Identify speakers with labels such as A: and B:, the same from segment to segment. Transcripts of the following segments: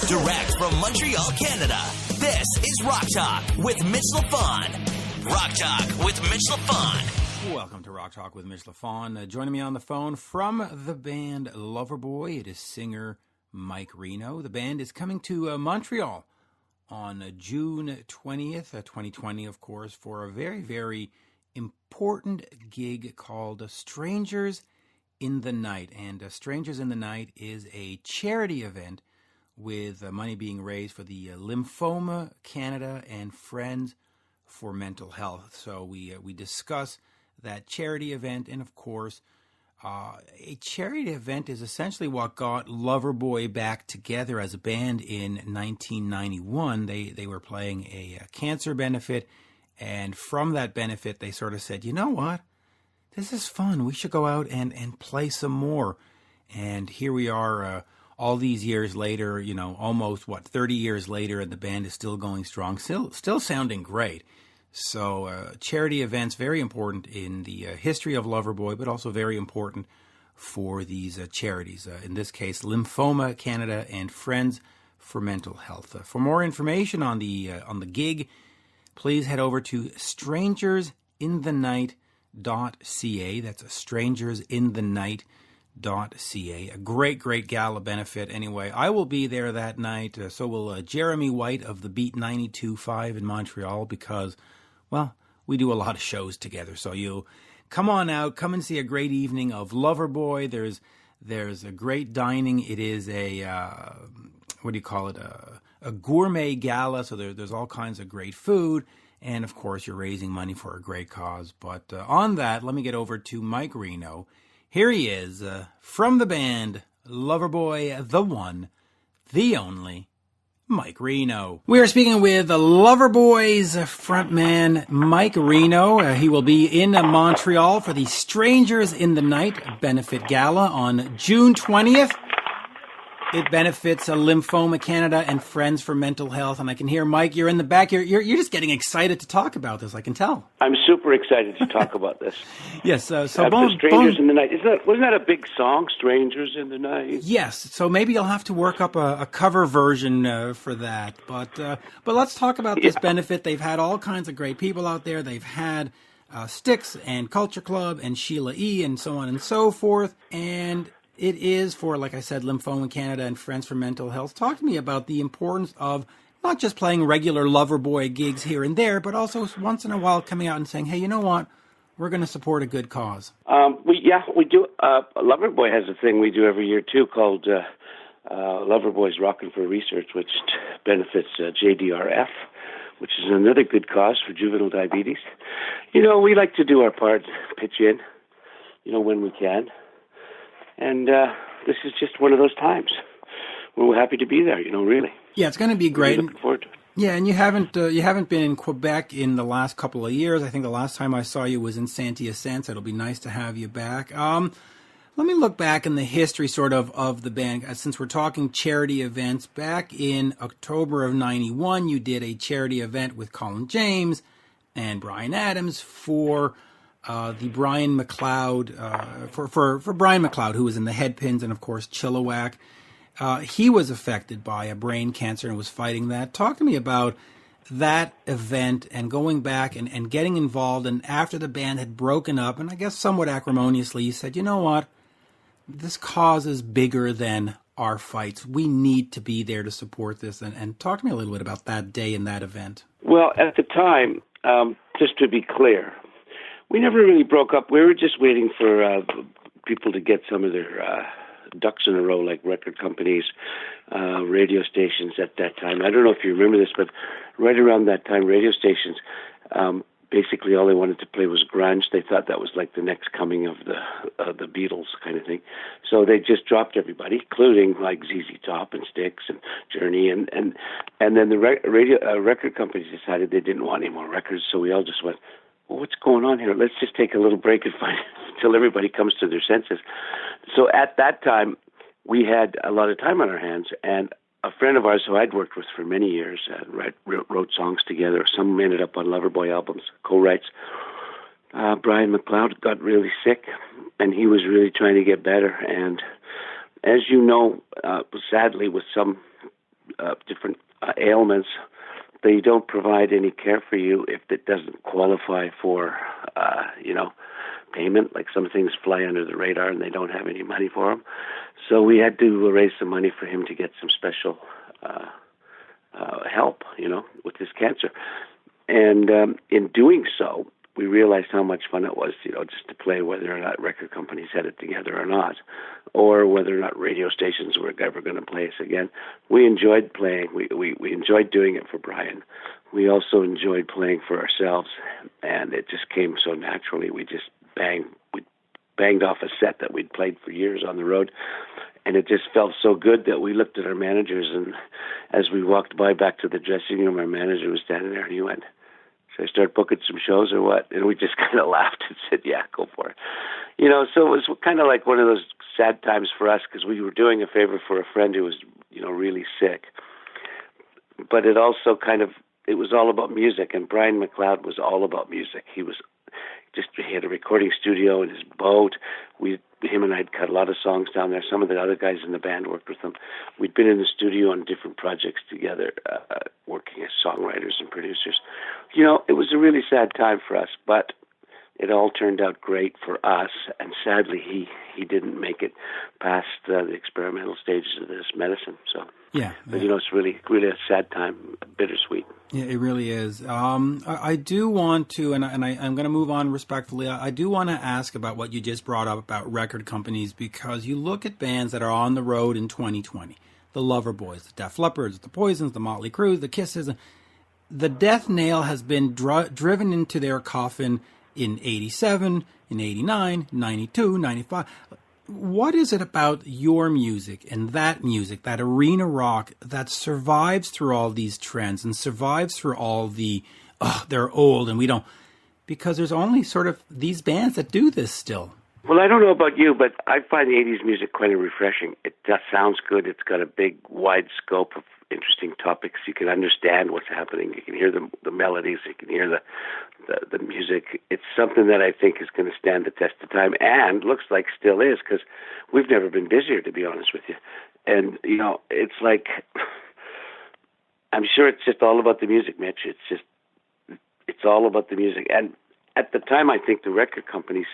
A: Direct from Montreal, Canada, this is Rock Talk with Mitch Lafon. Rock Talk with Mitch Lafon.
B: Welcome to Rock Talk with Mitch Lafon. Joining me on the phone from the band Loverboy, it is singer Mike Reno. The band is coming to Montreal on June 20th, 2020, of course, for a very, very important gig called Strangers in the Night. And Strangers in the Night is a charity event with money being raised for the Lymphoma Canada and Friends for Mental Health. So we discuss that charity event, and of course, a charity event is essentially what got Loverboy back together as a band in 1991. They were playing a cancer benefit, and from that benefit, they sort of said, you know what? This is fun. We should go out and play some more. And here we are all these years later, you know, almost, 30 years later, and the band is still going strong, still sounding great. So charity events, very important in the history of Loverboy, but also very important for these charities. In this case, Lymphoma Canada and Friends for Mental Health. For more information on the gig, please head over to strangersinthenight.ca. That's strangersinthenight.ca. A great gala benefit. Anyway, I will be there that night. So will Jeremy White of the Beat 92.5 in Montreal, because, well, we do a lot of shows together. So you come on out, come and see a great evening of Loverboy. There's a great dining. It is a a gourmet gala. So there's all kinds of great food, and of course you're raising money for a great cause. But on that, let me get over to Mike Reno. Here he is, from the band Loverboy, the one, the only, Mike Reno. We are speaking with Loverboy's frontman, Mike Reno. He will be in Montreal for the Strangers in the Night benefit gala on June 20th. It benefits Lymphoma Canada and Friends for Mental Health. And I can hear, Mike, you're in the back. You're just getting excited to talk about this, I can tell.
C: I'm super excited to talk about this.
B: Yes. So
C: Strangers in the Night. Wasn't that a big song, Strangers in the Night?
B: Yes. So maybe you'll have to work up a cover version for that. But let's talk about this benefit. They've had all kinds of great people out there. They've had Styx and Culture Club and Sheila E. and so on and so forth. And it is for, like I said, Lymphoma Canada and Friends for Mental Health. Talk to me about the importance of not just playing regular Loverboy gigs here and there, but also once in a while coming out and saying, hey, you know what? We're going to support a good cause.
C: We do. Loverboy has a thing we do every year, too, called Loverboy's Rockin' for Research, which benefits JDRF, which is another good cause for juvenile diabetes. You know, we like to do our part, pitch in, when we can. And this is just one of those times. We're happy to be there, really.
B: Yeah, it's going to be great.
C: Really looking forward to it.
B: Yeah, and you haven't been in Quebec in the last couple of years. I think the last time I saw you was in Saint-Hyacinthe. It'll be nice to have you back. Let me look back in the history sort of the band. Since we're talking charity events, back in October of 91, you did a charity event with Colin James and Brian Adams for the Brian MacLeod, for Brian MacLeod, who was in the Headpins and, of course, Chilliwack. He was affected by a brain cancer and was fighting that. Talk to me about that event and going back and getting involved. And after the band had broken up, and I guess somewhat acrimoniously, you said, you know what? This cause is bigger than our fights. We need to be there to support this. And talk to me a little bit about that day and that event.
C: Well, at the time, just to be clear, we never really broke up. We were just waiting for people to get some of their ducks in a row, like record companies, radio stations at that time. I don't know if you remember this, but right around that time, radio stations, basically all they wanted to play was grunge. They thought that was like the next coming of the Beatles kind of thing. So they just dropped everybody, including like ZZ Top and Styx and Journey. And then the record companies decided they didn't want any more records, so we all just went, well, what's going on here? Let's just take a little break and find until everybody comes to their senses. So at that time, we had a lot of time on our hands, and a friend of ours who I'd worked with for many years wrote songs together. Some ended up on Loverboy albums, co-writes. Brian MacLeod got really sick, and he was really trying to get better. And as you know, sadly, with some different ailments, they don't provide any care for you if it doesn't qualify for, payment. Like some things fly under the radar and they don't have any money for them. So we had to raise some money for him to get some special help, with his cancer. And in doing so, we realized how much fun it was, just to play, whether or not record companies had it together or not, or whether or not radio stations were ever going to play us again. We enjoyed playing. We enjoyed doing it for Brian. We also enjoyed playing for ourselves, and it just came so naturally. We just banged off a set that we'd played for years on the road, and it just felt so good that we looked at our managers, and as we walked by back to the dressing room, our manager was standing there, and he went, "Should I start booking some shows or what?" And we just kind of laughed and said, "Yeah, go for it." So it was kind of like one of those sad times for us, because we were doing a favor for a friend who was, really sick. But it also it was all about music, and Brian MacLeod was all about music. He had a recording studio in his boat. Him and I had cut a lot of songs down there. Some of the other guys in the band worked with him. We'd been in the studio on different projects together, working as songwriters and producers. It was a really sad time for us, but it all turned out great for us. And sadly, he didn't make it past the experimental stages of this medicine. So, but it's really, really a sad time, bittersweet.
B: Yeah, it really is. I do want to, and I'm going to move on respectfully. I do want to ask about what you just brought up about record companies, because you look at bands that are on the road in 2020, the Loverboys, the Def Leppards, the Poisons, the Motley Crue, the Kisses. The death nail has been driven into their coffin in 87, in 89, 92, 95. What is it about your music and that music, that arena rock, that survives through all these trends and survives through all the, they're old and we don't, because there's only sort of these bands that do this still?
C: Well, I don't know about you, but I find 80s music quite refreshing. It just sounds good. It's got a big, wide scope of interesting topics. You can understand what's happening. You can hear the melodies. You can hear the music. It's something that I think is going to stand the test of time, and looks like still is, because we've never been busier, to be honest with you. And, it's like, I'm sure it's just all about the music, Mitch. It's all about the music. And at the time, I think the record companies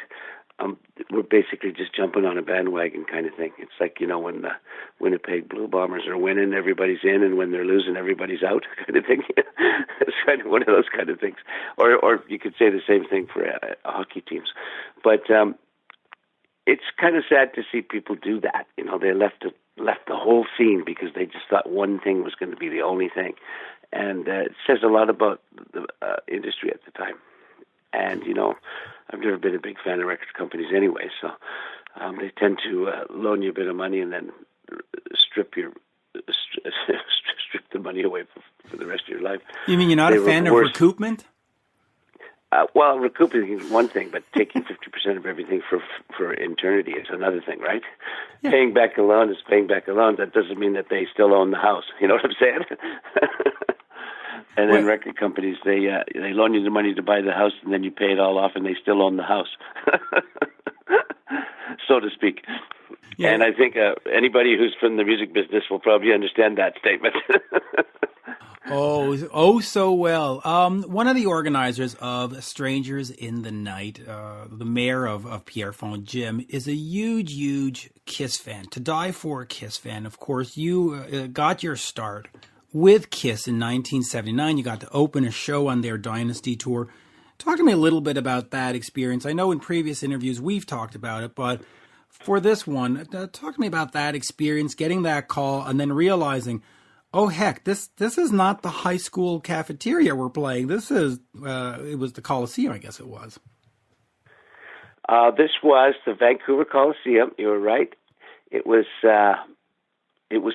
C: we're basically just jumping on a bandwagon kind of thing. It's like, when the Winnipeg Blue Bombers are winning, everybody's in, and when they're losing, everybody's out kind of thing. It's kind of one of those kind of things. Or you could say the same thing for hockey teams. But it's kind of sad to see people do that. They left the whole scene because they just thought one thing was going to be the only thing. And it says a lot about the industry at the time. And, I've never been a big fan of record companies anyway, so they tend to loan you a bit of money and then strip the money away for the rest of your life.
B: You mean you're not a fan of recoupment?
C: Well, recouping is one thing, but taking 50% of everything for eternity is another thing, right? Yeah. Paying back a loan is paying back a loan. That doesn't mean that they still own the house. You know what I'm saying? And then record companies, they loan you the money to buy the house, and then you pay it all off, and they still own the house, so to speak. Yeah. And I think anybody who's from the music business will probably understand that statement.
B: So well. One of the organizers of Strangers in the Night, the mayor of Pierrefonds, Jim, is a huge Kiss fan. To die for a Kiss fan. Of course, you got your start with Kiss in 1979. You got to open a show on their Dynasty tour. Talk to me a little bit about that experience. I know in previous interviews we've talked about it, but for this one, talk to me about that experience, getting that call, and then realizing, oh heck, this is not the high school cafeteria we're playing. This is it was the Coliseum, I guess it was.
C: This was the Vancouver Coliseum. You were right. It was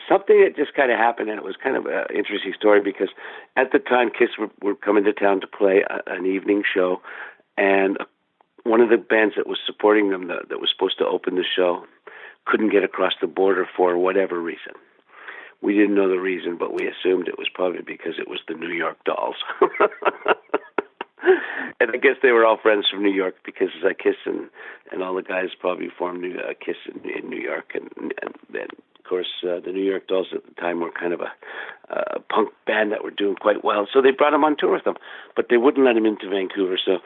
C: something that just kind of happened, and it was kind of an interesting story because at the time Kiss were coming to town to play an evening show, and one of the bands that was supporting them that was supposed to open the show couldn't get across the border for whatever reason. We didn't know the reason, but we assumed it was probably because it was the New York Dolls. And I guess they were all friends from New York because Kiss and all the guys probably formed Kiss in New York and then course, the New York Dolls at the time were kind of a punk band that were doing quite well. So they brought him on tour with them, but they wouldn't let him into Vancouver. So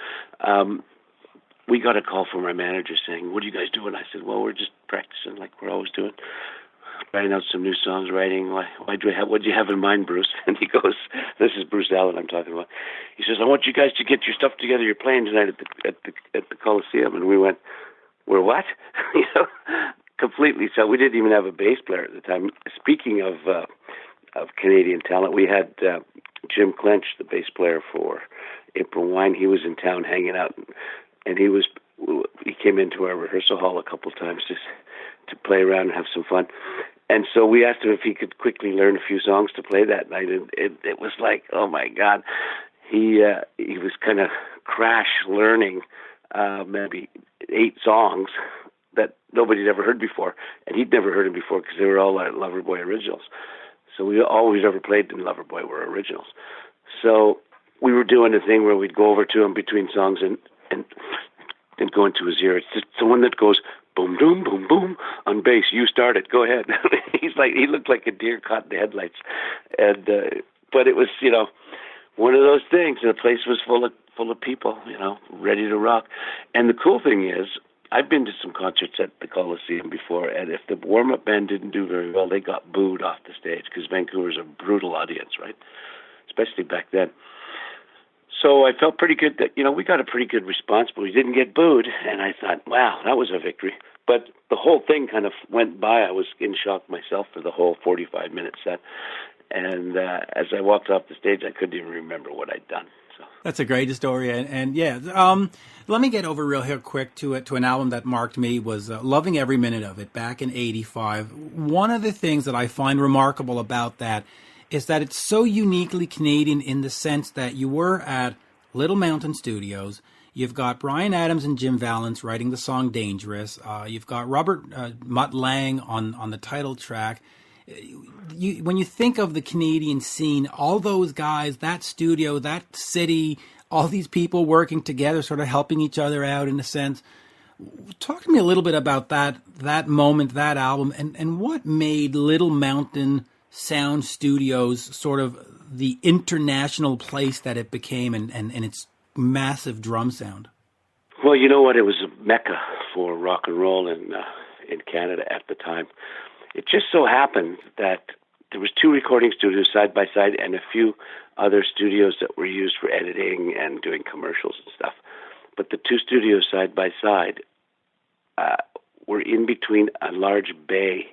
C: we got a call from our manager saying, "What are you guys doing?" I said, "Well, we're just practicing like we're always doing. Writing out some new songs, writing. What do you have in mind, Bruce?" And he goes, "This is Bruce Allen I'm talking about." He says, "I want you guys to get your stuff together. You're playing tonight at the Coliseum." And we went, "We're what?" Completely. So we didn't even have a bass player at the time. Speaking of Canadian talent, we had Jim Clench, the bass player for April Wine. He was in town hanging out, and he came into our rehearsal hall a couple of times just to play around and have some fun. And so we asked him if he could quickly learn a few songs to play that night. And it was like, oh my God, he was kind of crash learning maybe 8 songs that nobody had ever heard before, and he'd never heard them before because they were all Loverboy originals. So all we'd ever played in Loverboy were originals. So we were doing a thing where we'd go over to him between songs and go into his ear. It's just the one that goes boom, boom, boom, boom on bass. You start it. Go ahead. He looked like a deer caught in the headlights. And but it was, one of those things. The place was full of people, ready to rock. And the cool thing is, I've been to some concerts at the Coliseum before, and if the warm-up band didn't do very well, they got booed off the stage because Vancouver's a brutal audience, right? Especially back then. So I felt pretty good that, we got a pretty good response, but we didn't get booed. And I thought, wow, that was a victory. But the whole thing kind of went by. I was in shock myself for the whole 45-minute set. And as I walked off the stage, I couldn't even remember what I'd done. So.
B: That's a great story. And yeah, let me get over real here quick to an album that marked me, was loving every minute of it back in '85. One of the things that I find remarkable about that is that it's so uniquely Canadian in the sense that you were at Little Mountain Studios. You've got Bryan Adams and Jim Vallance writing the song Dangerous. You've got Mutt Lange on the title track. When you think of the Canadian scene, all those guys, that studio, that city, all these people working together, sort of helping each other out in a sense. Talk to me a little bit about that moment, that album, and what made Little Mountain Sound Studios sort of the international place that it became and its massive drum sound.
C: Well, you know what? It was a mecca for rock and roll in Canada at the time. It just so happened that there was 2 recording studios side by side and a few other studios that were used for editing and doing commercials and stuff. But the 2 studios side by side were in between a large bay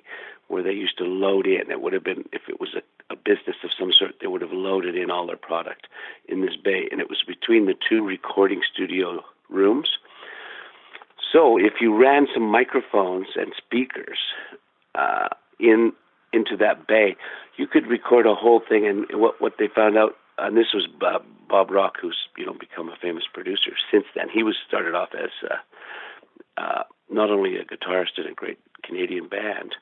C: where they used to load in. It would have been, if it was a business of some sort, they would have loaded in all their product in this bay. And it was between the 2 recording studio rooms. So if you ran some microphones and speakers into that bay, you could record a whole thing. And what they found out, and this was Bob Rock, who's become a famous producer since then. He was started off as not only a guitarist in a great Canadian band,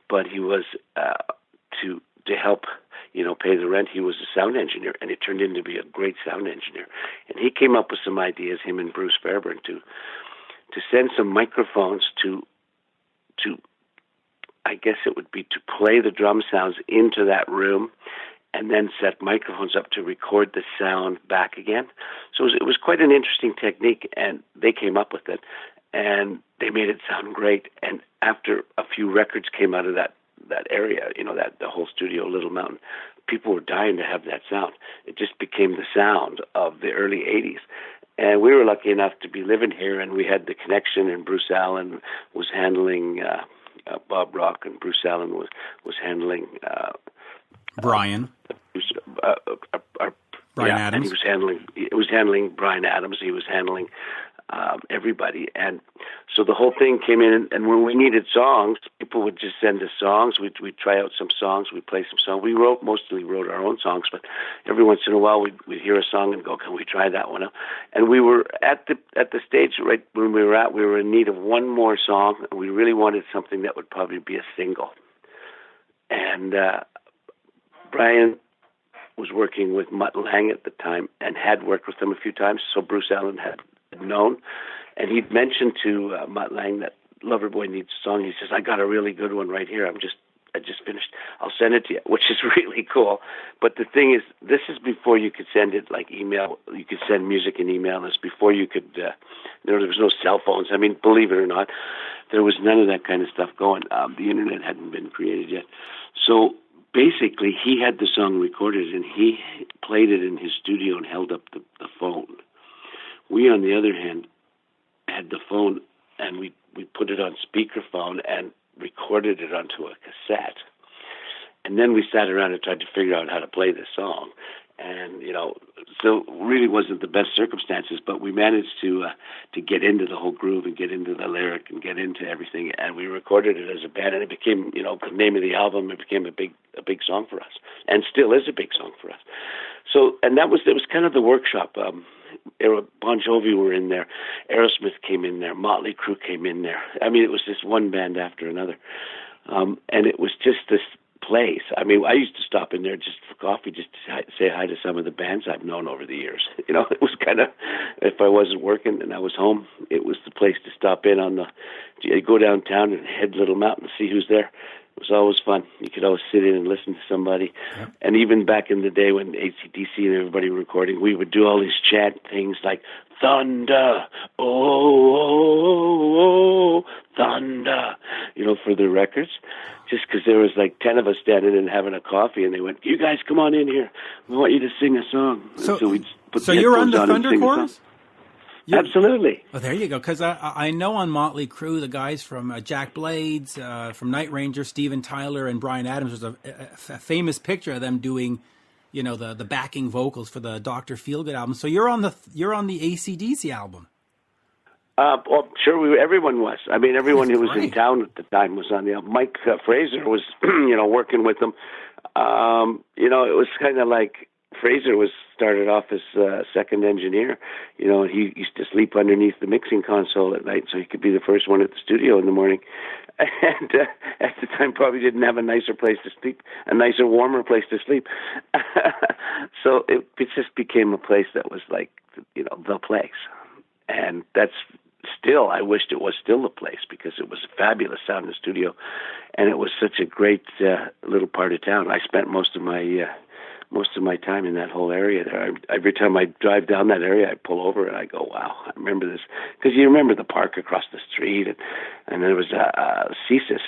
C: but he was to help pay the rent. He was a sound engineer, and it turned into be a great sound engineer. And he came up with some ideas, him and Bruce Fairburn, to send some microphones to I guess it would be to play the drum sounds into that room, and then set microphones up to record the sound back again. So it was quite an interesting technique, and they came up with it, and they made it sound great. And after a few records came out of that area, that the whole studio, Little Mountain, people were dying to have that sound. It just became the sound of the early 80s. And we were lucky enough to be living here, and we had the connection, and Bruce Allen was handling Bob Rock, and Bruce Allen was handling
B: Brian. Brian Adams.
C: And he was handling Brian Adams. He was handling everybody. And so the whole thing came in, and when we needed songs, people would just send us songs. We'd try out some songs. We'd play some songs. We mostly wrote our own songs, but every once in a while we'd hear a song and go, can we try that one out? And we were at the stage right when we were in need of one more song, and we really wanted something that would probably be a single. And Brian was working with Mutt Lange at the time and had worked with him a few times, so Bruce Allen had known. And he'd mentioned to Mutt Lange that Loverboy needs a song. He says, I got a really good one right here. I'm just I just finished. I'll send it to you," which is really cool. But the thing is, this is before you could send it like email. You could send music in email. This before you could. There was no cell phones. I mean, believe it or not, there was none of that kind of stuff going. The internet hadn't been created yet. So basically, he had the song recorded, and he played it in his studio and held up the phone. We, on the other hand, had the phone, and we put it on speakerphone and recorded it onto a cassette. And then we sat around and tried to figure out how to play this song. And, so really wasn't the best circumstances, but we managed to get into the whole groove and get into the lyric and get into everything. And we recorded it as a band, and it became, the name of the album. It became a big song for us, and still is a big song for us. So, and it was kind of the workshop. Bon Jovi were in there, Aerosmith came in there, Motley Crue came in there. I mean, it was just one band after another, and it was just this place. I mean, I used to stop in there just for coffee, just to say hi to some of the bands I've known over the years. It was kind of, if I wasn't working and I was home, it was the place to stop in on go downtown and head Little Mountain to see who's there. It was always fun. You could always sit in and listen to somebody. Yep. And even back in the day when AC/DC and everybody were recording, we would do all these chant things like, "Thunder, oh, oh, oh, thunder," for the records. Just because there was like 10 of us standing and having a coffee, and they went, "You guys come on in here. We want you to sing a song." So we'd put
B: so you're on the Thunder chorus?
C: Absolutely.
B: Oh, there you go. Because I know on Motley Crue, the guys from Jack Blades, from Night Ranger, Steven Tyler, and Bryan Adams, was a famous picture of them doing, the backing vocals for the Dr. Feelgood album. So you're on the AC/DC album.
C: Well, sure, everyone was. I mean, everyone who was in town at the time was on the album. Mike Fraser was, working with them. It was kind of like Fraser started off as second engineer. He used to sleep underneath the mixing console at night so he could be the first one at the studio in the morning. And at the time probably didn't have a nicer place to sleep, a nicer, warmer place to sleep. So it just became a place that was like, the place. And that's still, I wished it was still the place because it was a fabulous sound in the studio. And it was such a great little part of town. I spent most of my time in that whole area there. Every time I drive down that area, I pull over and I go, "Wow, I remember this." Because you remember the park across the street, and there was CSIS,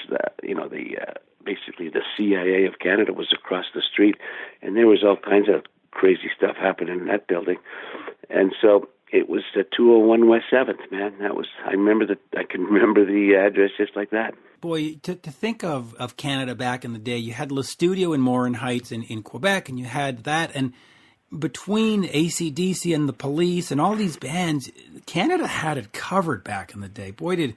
C: basically the CIA of Canada was across the street, and there was all kinds of crazy stuff happening in that building. And so it was 201 West 7th, man. I can remember the address just like that.
B: Boy, to think of Canada back in the day, you had Le Studio in Morin Heights in Quebec, and you had that, and between AC/DC and the Police and all these bands, Canada had it covered back in the day. Boy,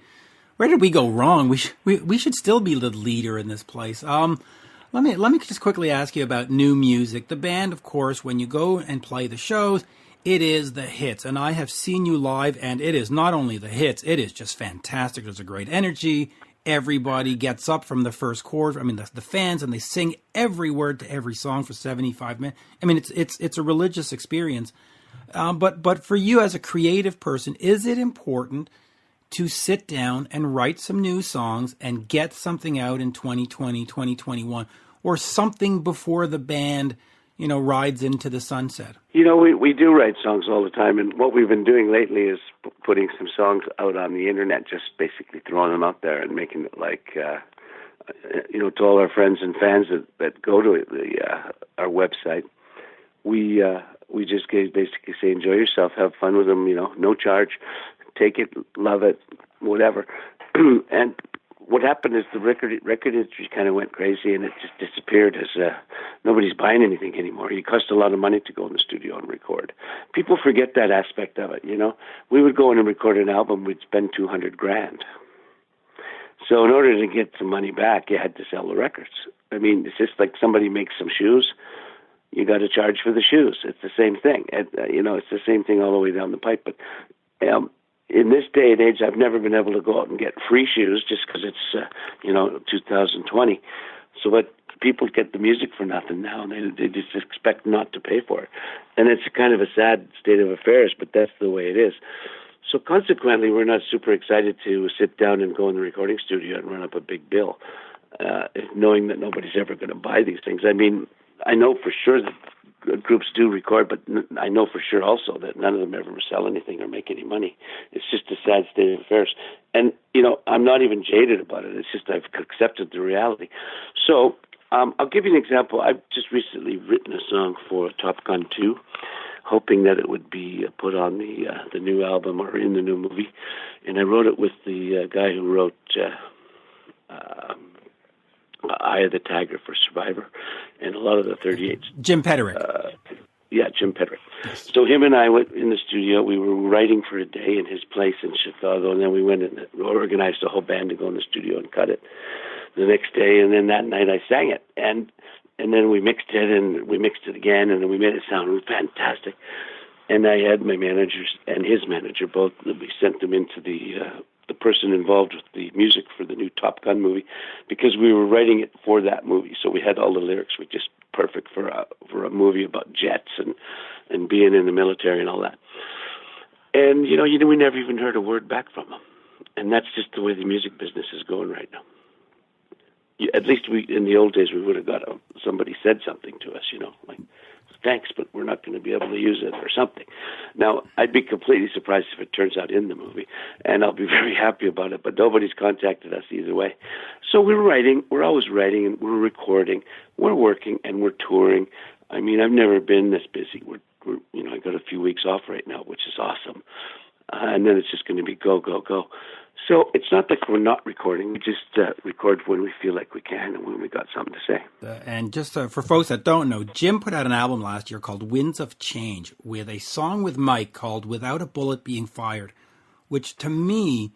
B: where did we go wrong? We should still be the leader in this place. Let me just quickly ask you about new music. The band, of course, when you go and play the shows, it is the hits, and I have seen you live, and it is not only the hits, it is just fantastic. There's a great energy. Everybody gets up from the first chorus. I mean, the fans, and they sing every word to every song for 75 minutes. I mean, it's a religious experience. But for you as a creative person, is it important to sit down and write some new songs and get something out in 2020, 2021, or something before the band, rides into the sunset?
C: We do write songs all the time, and what we've been doing lately is putting some songs out on the internet, just basically throwing them out there and making it like, to all our friends and fans that go to our website. We just basically say, enjoy yourself, have fun with them, no charge, take it, love it, whatever. And what happened is the record industry kind of went crazy, and it just disappeared as nobody's buying anything anymore. It cost a lot of money to go in the studio and record. People forget that aspect of it, We would go in and record an album, we'd spend $200,000. So in order to get some money back, you had to sell the records. I mean, it's just like somebody makes some shoes. You got to charge for the shoes. It's the same thing. It's the same thing all the way down the pipe. But in this day and age, I've never been able to go out and get free shoes just because it's, 2020. So what people get the music for nothing now, and they just expect not to pay for it. And it's kind of a sad state of affairs, but that's the way it is. So consequently, we're not super excited to sit down and go in the recording studio and run up a big bill. knowing that nobody's ever going to buy these things. I mean, I know for sure that groups do record, but I know for sure also that none of them ever sell anything or make any money. It's just a sad state of affairs. And, I'm not even jaded about it. It's just I've accepted the reality. So I'll give you an example. I've just recently written a song for Top Gun 2, hoping that it would be put on the new album or in the new movie. And I wrote it with the guy who wrote Eye of the Tiger for Survivor, and a lot of the 38s.
B: Jim Peterik.
C: Jim Peterik. Yes. So him and I went in the studio. We were writing for a day in his place in Chicago, and then we went and organized a whole band to go in the studio and cut it the next day. And then that night I sang it, and then we mixed it, and we mixed it again, and then we made it sound fantastic. And I had my managers and his manager both. We sent them into the person involved with the music for the new Top Gun movie, because we were writing it for that movie. So we had all the lyrics were just perfect for a movie about jets and being in the military and all that. And we never even heard a word back from them. And that's just the way the music business is going right now. At least in the old days, we would have got somebody said something to us, like, thanks, but we're not going to be able to use it or something. Now, I'd be completely surprised if it turns out in the movie, and I'll be very happy about it, but nobody's contacted us either way. So we're writing, we're always writing, and we're recording, we're working, and we're touring. I mean, I've never been this busy. We're I got a few weeks off right now, which is awesome. And then it's just going to be go, go, go. So it's not like we're not recording. We just record when we feel like we can and when we got something to say.
B: And just for folks that don't know, Jim put out an album last year called Winds of Change with a song with Mike called Without a Bullet Being Fired, which to me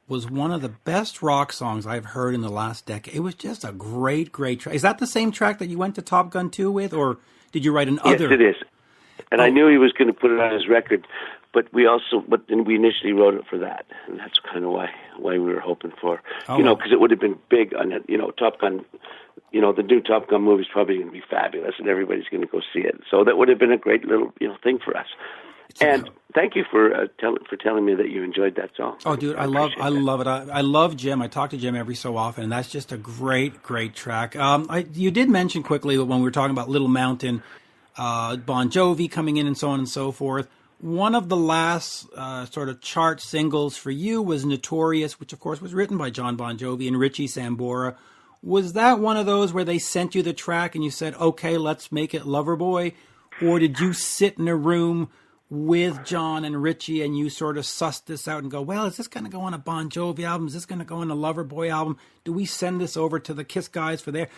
B: was one of the best rock songs I've heard in the last decade. It was just a great, great track. Is that the same track that you went to Top Gun 2 with, or did you write an other?
C: Yes, it is. And I knew he was going to put it on his record, but then we initially wrote it for that, and that's kind of why we were hoping for, because it would have been big on it. Top Gun, the new Top Gun movie is probably going to be fabulous, and everybody's going to go see it. So that would have been a great little thing for us. And thank you for telling me that you enjoyed that song.
B: Oh, dude, I love it. I love Jim. I talk to Jim every so often, and that's just a great, great track. You did mention quickly when we were talking about Little Mountain, Bon Jovi coming in and so on and so forth. One of the last sort of chart singles for you was Notorious, which of course was written by John Bon Jovi and Richie Sambora. Was that one of those where they sent you the track and you said, okay, let's make it Loverboy? Or did you sit in a room with John and Richie and you sort of sussed this out and go, well, is this going to go on a Bon Jovi album? Is this going to go on a Loverboy album? Do we send this over to the Kiss guys for their...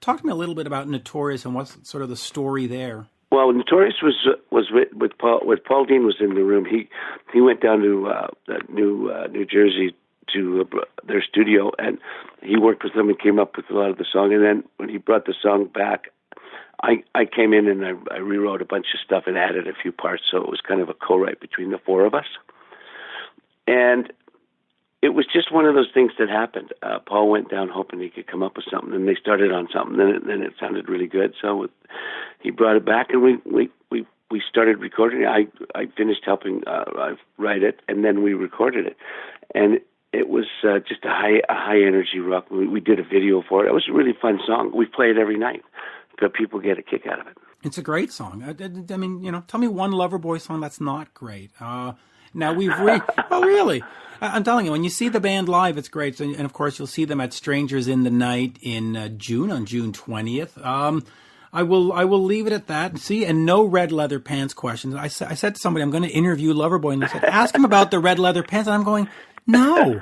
B: Talk to me a little bit about Notorious and what's sort of the story there.
C: Well, Notorious was with Paul. When Paul Dean was in the room, he went down to New Jersey to their studio, and he worked with them and came up with a lot of the song. And then when he brought the song back, I came in and I rewrote a bunch of stuff and added a few parts, so it was kind of a co-write between the four of us. And it was just one of those things that happened. Paul went down hoping he could come up with something, and they started on something. Then it sounded really good, so he brought it back, and we started recording it. I finished helping write it, and then we recorded it, and it was just a high energy rock. We did a video for it. It was a really fun song. We play it every night, but people get a kick out of it.
B: It's a great song. I mean, tell me one Loverboy song that's not great. Now oh, really? I'm telling you, when you see the band live, it's great. And of course, you'll see them at Strangers in the Night in June, on June 20th. I will leave it at that. See, and no red leather pants questions. I said to somebody, I'm going to interview Loverboy, and they said, ask him about the red leather pants. And I'm going, no.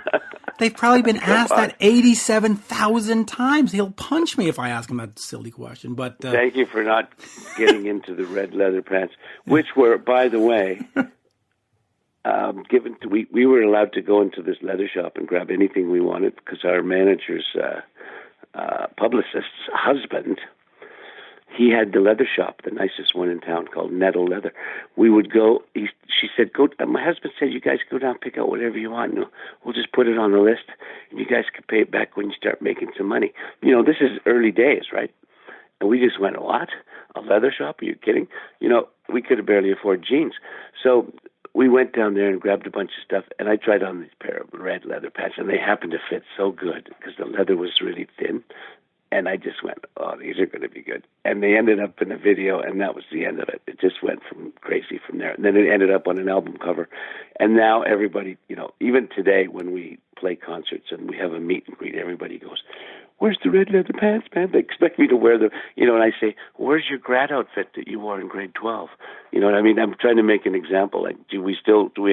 B: They've probably been asked that 87,000 times. He'll punch me if I ask him that silly question. But
C: thank you for not getting into the red leather pants, which were, by the way... we were allowed to go into this leather shop and grab anything we wanted because our manager's publicist's husband, he had the leather shop, the nicest one in town, called Nettle Leather. We would go. She said, "Go." My husband said, "You guys go down, pick out whatever you want, and we'll just put it on the list, and you guys can pay it back when you start making some money." This is early days, right? And we just went, "What? A leather shop? Are you kidding?" We could have barely afford jeans, so. we went down there and grabbed a bunch of stuff, and I tried on these pair of red leather pants, and they happened to fit so good because the leather was really thin. And I just went, oh, these are going to be good. And they ended up in a video, and that was the end of it. It just went from crazy from there. And then it ended up on an album cover. And now everybody, even today when we play concerts and we have a meet and greet, everybody goes, where's the red leather pants, man? They expect me to wear them, and I say, where's your grad outfit that you wore in grade 12? You know what I mean? I'm trying to make an example. Like, do we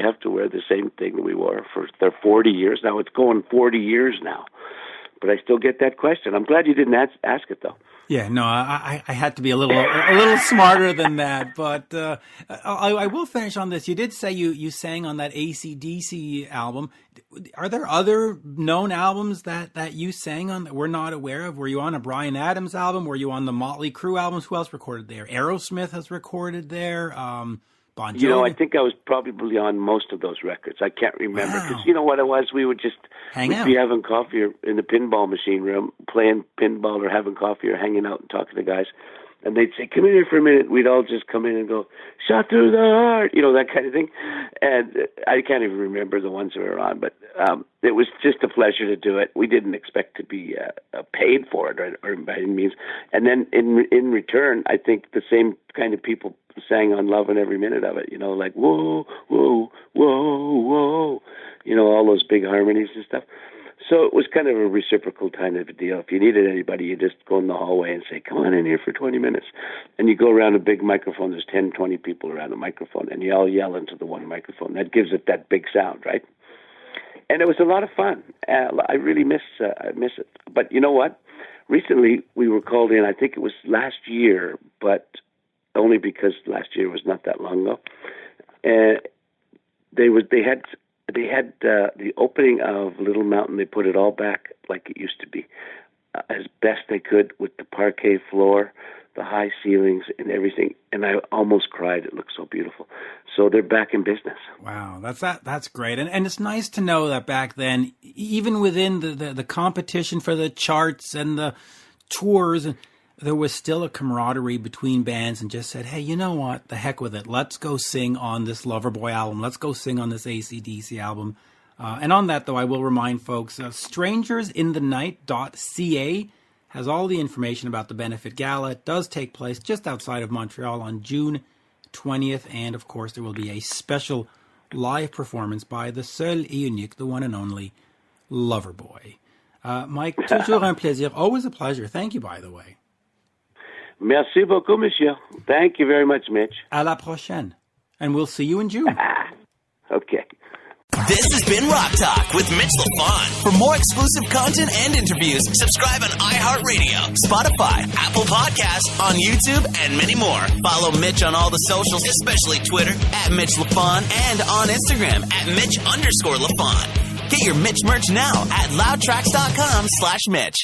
C: have to wear the same thing that we wore for 40 years? Now it's going 40 years now. But I still get that question. I'm glad you didn't ask it, though.
B: Yeah, no, I had to be a little smarter than that. But I will finish on this. You did say you sang on that AC/DC album. Are there other known albums that you sang on that we're not aware of? Were you on a Bryan Adams album? Were you on the Motley Crue albums? Who else recorded there? Aerosmith has recorded there. Bon Jovi.
C: I think I was probably on most of those records. I can't remember because you know what it was. We would just
B: we'd
C: be having coffee or in the pinball machine room, playing pinball or having coffee or hanging out and talking to guys. And they'd say, come in here for a minute. We'd all just come in and go, shot through the heart, that kind of thing. And I can't even remember the ones we were on, but it was just a pleasure to do it. We didn't expect to be paid for it or by any means. And then in return, I think the same kind of people sang on Love and Every Minute of it, like, whoa, whoa, whoa, whoa, all those big harmonies and stuff. So it was kind of a reciprocal kind of a deal. If you needed anybody, you just go in the hallway and say, come on in here for 20 minutes. And you go around a big microphone. There's 10, 20 people around a microphone, and you all yell into the one microphone. That gives it that big sound, right? And it was a lot of fun. I really miss it. But you know what? Recently, we were called in, I think it was last year, but only because last year was not that long ago. They had the opening of Little Mountain. They put it all back like it used to be, as best they could, with the parquet floor, the high ceilings, and everything. And I almost cried. It looked so beautiful. So they're back in business.
B: Wow, that's great. And it's nice to know that back then, even within the competition for the charts and the tours, there was still a camaraderie between bands and just said, hey, you know what? The heck with it. Let's go sing on this Loverboy album. Let's go sing on this AC/DC album. And on that, though, I will remind folks, strangersinthenight.ca has all the information about the benefit gala. It does take place just outside of Montreal on June 20th. And, of course, there will be a special live performance by the seul et unique, the one and only Loverboy. Mike, toujours un plaisir. Always a pleasure. Thank you, by the way.
C: Merci beaucoup, monsieur. Thank you very much, Mitch.
B: À la prochaine. And we'll see you in June.
C: Okay.
A: This has been Rock Talk with Mitch Lafon. For more exclusive content and interviews, subscribe on iHeartRadio, Spotify, Apple Podcasts, on YouTube, and many more. Follow Mitch on all the socials, especially Twitter, @Mitch Lafon, and on Instagram, @Mitch_Lafon. Get your Mitch merch now at loudtracks.com/Mitch.